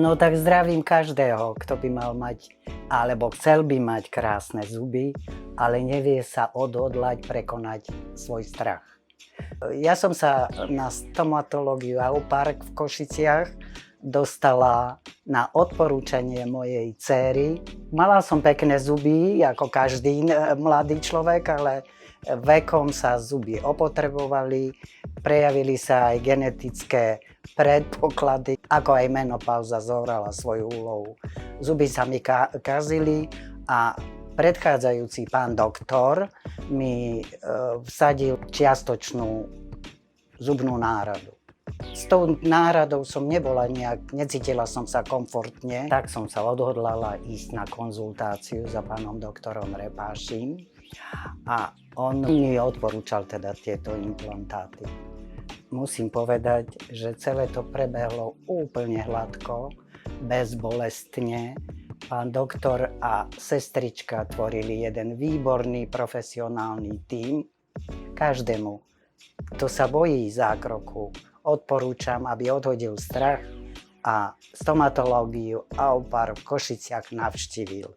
No tak zdravím každého, kto by mal mať, alebo chcel by mať krásne zuby, ale nevie sa odhodlať prekonať svoj strach. Ja som sa na stomatológiu Aupark v Košiciach dostala na odporúčanie mojej dcéry. Mala som pekné zuby, ako každý mladý človek, ale vekom sa zuby opotrebovali, prejavili sa aj genetické predpoklady, ako aj menopauza zohrala svoju úlohu. Zuby sa mi kazili a predchádzajúci pán doktor mi vsadil čiastočnú zubnú náhradu. S tou náhradou som nebola necítila som sa komfortne, tak som sa odhodlala ísť na konzultáciu za pánom doktorom Repášim a on mi odporúčal teda tieto implantáty. Musím povedať, že celé to prebehlo úplne hladko, bezbolestne. Pán doktor a sestrička tvorili jeden výborný profesionálny tím. Každému, kto sa bojí zákroku, odporúčam, aby odhodil strach a stomatológiu Aupark v Košiciach navštívil.